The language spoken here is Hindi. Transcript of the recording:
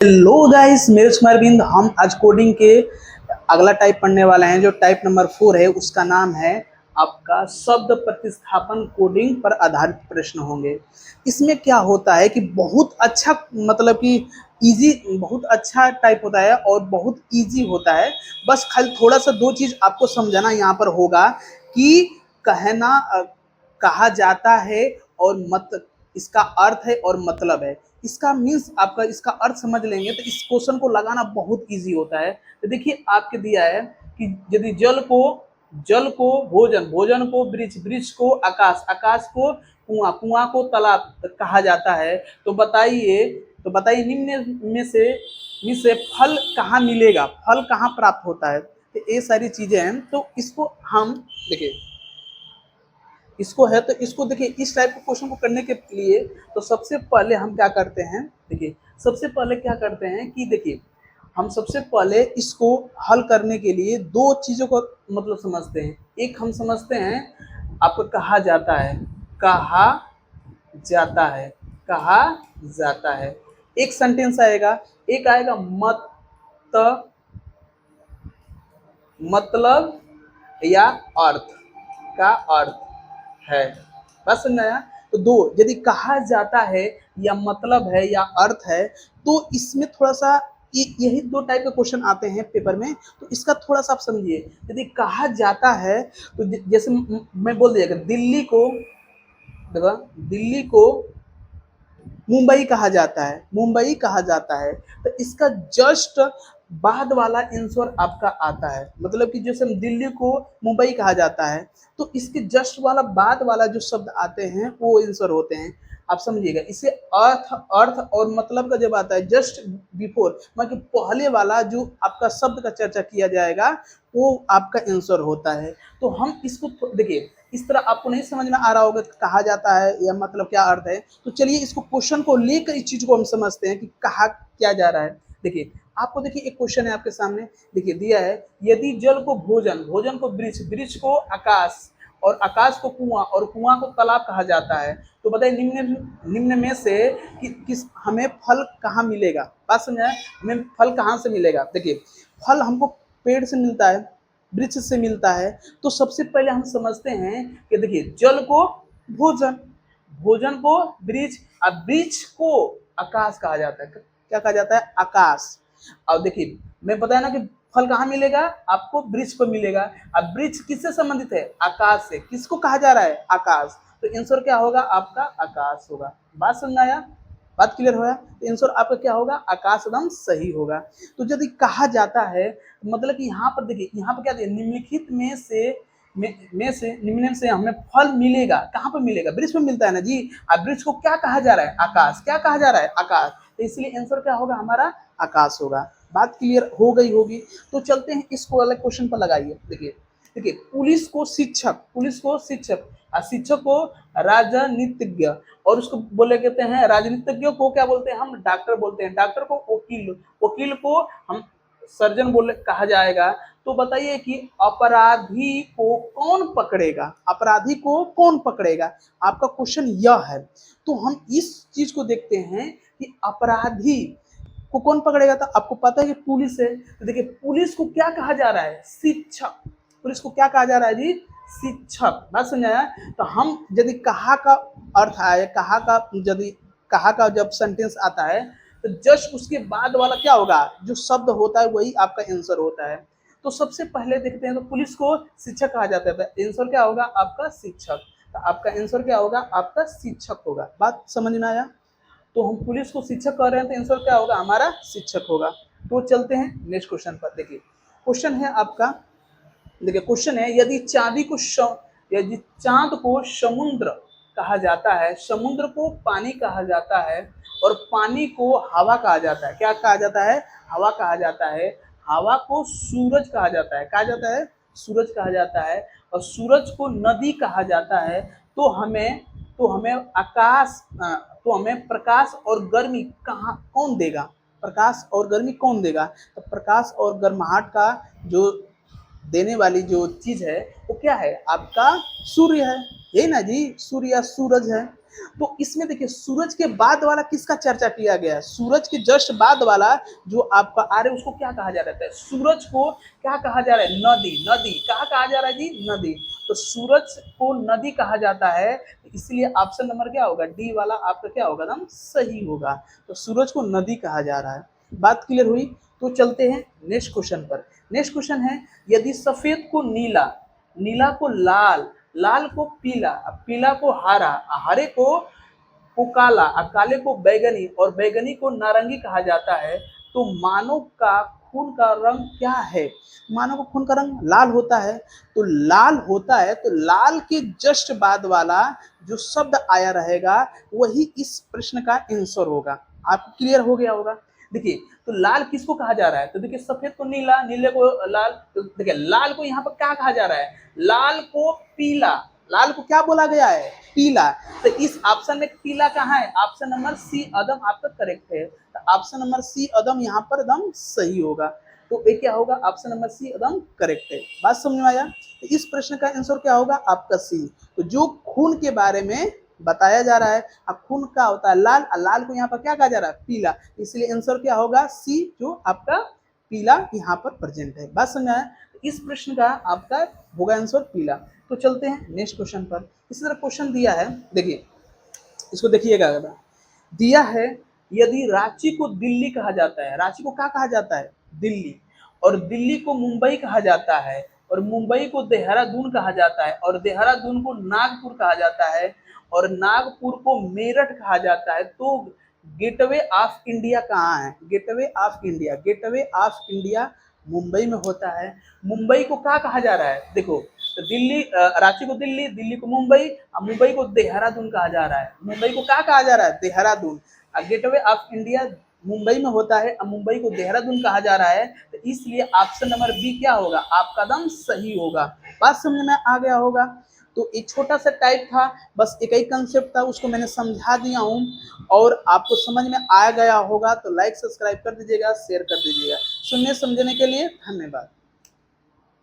हेलो गाइस, मेरे कुमार बिंद। हम आज कोडिंग के अगला टाइप पढ़ने वाले हैं। जो टाइप नंबर 4 है उसका नाम है आपका शब्द प्रतिस्थापन। कोडिंग पर आधारित प्रश्न होंगे। इसमें क्या होता है कि बहुत अच्छा, मतलब कि इजी, बहुत अच्छा टाइप होता है और बहुत इजी होता है। बस खाली थोड़ा सा दो चीज आपको समझना यहाँ पर होगा कि कहना कहा जाता है और मत इसका अर्थ है और मतलब है। इसका मीन्स आपका इसका अर्थ समझ लेंगे तो इस क्वेश्चन को लगाना बहुत इजी होता है। तो देखिए आपके दिया है कि यदि जल को भोजन, भोजन को वृक्ष, वृक्ष को आकाश, आकाश को कुआं, कुआं को तालाब कहा जाता है। तो बताइए निम्न में से फल कहाँ मिलेगा, फल कहाँ प्राप्त होता है। तो ये सारी चीजें हैं। तो इसको हम देखिए, इसको है तो इसको देखिए, इस टाइप के क्वेश्चन को करने के लिए तो सबसे पहले हम क्या करते हैं, देखिए सबसे पहले क्या करते हैं कि देखिए हम सबसे पहले इसको हल करने के लिए दो चीज़ों को मतलब समझते हैं। एक हम समझते हैं आपको कहा जाता है, कहा जाता है, कहा जाता है। एक सेंटेंस आएगा, एक आएगा मतलब या अर्थ का अर्थ है। बस समझ आया। तो दो, यदि कहा जाता है या मतलब है या अर्थ है तो इसमें थोड़ा सा यही दो टाइप के क्वेश्चन आते हैं पेपर में। तो इसका थोड़ा सा आप समझिए। यदि कहा जाता है तो जैसे मैं बोल दिया दिल्ली को मुंबई कहा जाता है, मुंबई कहा जाता है। तो इसका जस्ट बाद वाला आंसर आपका आता है। मतलब कि जैसे दिल्ली को मुंबई कहा जाता है तो इसके जस्ट वाला बाद वाला जो शब्द आते हैं वो आंसर होते हैं। आप समझिएगा। इसे अर्थ अर्थ और मतलब का जब आता है जस्ट बिफोर, मतलब पहले वाला जो आपका शब्द का चर्चा किया जाएगा वो आपका आंसर होता है। तो हम इसको देखिए, इस तरह आपको नहीं समझ में आ रहा होगा कि कहा जाता है या मतलब क्या अर्थ है। तो चलिए इसको क्वेश्चन को लेकर इस चीज को हम समझते हैं कि कहा क्या जा रहा है। देखिए आपको, देखिए एक क्वेश्चन है आपके सामने, देखिए दिया है यदि जल को भोजन, भोजन को वृक्ष, वृक्ष को आकाश और आकाश को कुआं और कुआं को तालाब कहा जाता है। तो बताइए निम्न में से किस हमें फल कहाँ मिलेगा। बात समझाए, हमें फल कहाँ से मिलेगा। देखिए फल हमको पेड़ से मिलता है, वृक्ष से मिलता है। तो सबसे पहले हम समझते हैं कि देखिए जल को भोजन, भोजन को वृक्ष और वृक्ष को आकाश कहा जाता है। क्या कहा जाता है? आकाश। और देखिए मैं बताया ना कि फल कहाँ मिलेगा, आपको वृक्ष पर मिलेगा। अब वृक्ष किससे संबंधित है? आकाश से। किसको कहा जा रहा है? आकाश। तो आंसर क्या होगा आपका? आकाश होगा। बात समझ आया? बात क्लियर हुआ? तो आंसर आपका क्या होगा? आकाश एकदम सही होगा। तो यदि कहा जाता है मतलब कि यहाँ पर देखिए, यहाँ पर क्या दिया? निम्नलिखित निम्न से हमें फल मिलेगा। कहाँ पर मिलेगा? वृक्ष में मिलता है ना जी। अब वृक्ष को क्या कहा जा रहा है? आकाश। क्या कहा जा रहा है? आकाश। तो इसलिए आंसर क्या होगा हमारा? आकाश होगा। बात क्लियर हो गई होगी। तो चलते हैं इसको अलग क्वेश्चन पर लगाइए। देखिए देखिए पुलिस को शिक्षक, पुलिस को शिक्षक और शिक्षक को राजनीतिज्ञ, और उसको बोले कहते हैं, राजनीतिज्ञ को क्या बोलते हैं हम? डॉक्टर बोलते हैं। डॉक्टर को वकील, वकील को हम सर्जन बोले कहा जाएगा। तो बताइए कि अपराधी को कौन पकड़ेगा? अपराधी को कौन पकड़ेगा? आपका क्वेश्चन यह है। तो हम इस चीज को देखते हैं कि अपराधी को कौन पकड़ेगा। तो आपको पता है कि पुलिस है। तो देखिए पुलिस को क्या कहा जा रहा है? शिक्षक। पुलिस को क्या कहा जा रहा है जी? शिक्षक। बात समझाया? तो हम यदि कहा का अर्थ आए, कहा का जब सेंटेंस आता है तो जस्ट उसके बाद वाला क्या होगा? जो शब्द होता है वही आपका आंसर होता है। तो सबसे पहले देखते हैं, तो पुलिस को शिक्षक कहा जाता है। तो आंसर क्या होगा आपका? शिक्षक। तो आपका आंसर क्या होगा? आपका शिक्षक होगा। बात समझ में आया? तो हम पुलिस को शिक्षक कह रहे हैं तो आंसर क्या होगा हमारा? शिक्षक होगा। तो चलते हैं नेक्स्ट क्वेश्चन पर। देखिए क्वेश्चन है आपका, देखिए क्वेश्चन है यदि चांद को समुद्र कहा जाता है, समुद्र को पानी कहा जाता है और पानी को हवा कहा जाता है। क्या कहा जाता है? हवा कहा जाता है। हवा को सूरज कहा जाता है। कहा जाता है? सूरज कहा जाता है। और सूरज को नदी कहा जाता है। तो हमें तो हमें आकाश तो हमें प्रकाश और गर्मी कहाँ कौन देगा? प्रकाश और गर्मी कौन देगा? तो प्रकाश और गर्माहट का जो देने वाली जो चीज है वो क्या है? आपका सूर्य है। यही ना जी, सूर्य या सूरज है। तो इसमें देखिए सूरज के बाद वाला किसका चर्चा किया गया है? सूरज के जस्ट बाद वाला जो आपका आ रहा है उसको क्या कहा जा रहा है? सूरज को क्या कहा जा रहा है? नदी। नदी कहाँ कहा जा रहा है जी? नदी। तो सूरज को नदी कहा जाता है, इसलिए ऑप्शन नंबर क्या होगा? डी वाला आपका क्या होगा? एकदम सही होगा। तो सूरज को नदी कहा जा रहा है। बात क्लियर हुई? तो चलते हैं नेक्स्ट क्वेश्चन पर। नेक्स्ट क्वेश्चन है, यदि सफेद को नीला, नीला को लाल, लाल को पीला, पीला को हरा, हरे को काला, काले को बैगनी और बैगनी को नारंगी कहा जाता है, तो मानव का खून का रंग क्या है? मानव का खून का रंग लाल होता है। तो लाल होता है, तो लाल के जस्ट बाद वाला जो शब्द आया रहेगा वही इस प्रश्न का आंसर होगा। आपको क्लियर हो गया होगा? देखिए, तो लाल किसको कहा जा रहा है? तो देखिए सफेद को नीला, नीले को लाल। तो देखिए लाल को यहाँ पर क्या कहा जा रहा है? लाल को पीला। लाल को क्या बोला गया है? पीला। तो इस ऑप्शन में पीला कहाँ है? ऑप्शन नंबर सी अदम आपका करेक्ट है। तो ऑप्शन नंबर सी अदम यहाँ पर एकदम सही होगा। तो ये क्या होगा? ऑप्शन नंबर सी एकदम करेक्ट है। बात समझ में आया? तो इस प्रश्न का आंसर क्या होगा? आपका सी। तो जो खून के बारे में बताया जा रहा है, अब खून का होता है लाल, और लाल को यहाँ पर क्या कहा जा रहा है? पीला। इसलिए आंसर क्या होगा? सी, जो आपका पीला यहाँ पर प्रेजेंट है। बात समझ आया? इस प्रश्न का आपका होगा आंसर पीला। तो चलते हैं नेक्स्ट क्वेश्चन पर। इसी तरह क्वेश्चन दिया है, देखिए इसको देखिएगा। दिया है, यदि रांची को दिल्ली कहा जाता है, रांची को क्या कहा जाता है? दिल्ली। और दिल्ली को मुंबई कहा जाता है, और मुंबई को देहरादून कहा जाता है, और देहरादून को नागपुर कहा जाता है, और नागपुर को मेरठ कहा जाता है, तो गेटवे ऑफ इंडिया कहाँ है? Gateway of India, gateway of India Mumbai में होता है। मुंबई को क्या कहा जा रहा है? देखो, तो दिल्ली, रांची को दिल्ली, दिल्ली को मुंबई, और मुंबई को देहरादून कहा जा रहा है। मुंबई को क्या कहा जा रहा है? Dehradun. Gateway of India Mumbai में होता है, और मुंबई को देहरादून कहा जा रहा है। तो इसलिए ऑप्शन नंबर बी क्या होगा? आपका दम सही होगा। बात समझ में आ गया होगा? तो एक छोटा सा टाइप था, बस एक ही कंसेप्ट था, उसको मैंने समझा दिया हूँ। और आपको समझ में आ गया होगा तो लाइक सब्सक्राइब कर दीजिएगा, शेयर कर दीजिएगा। सुनने समझने के लिए धन्यवाद।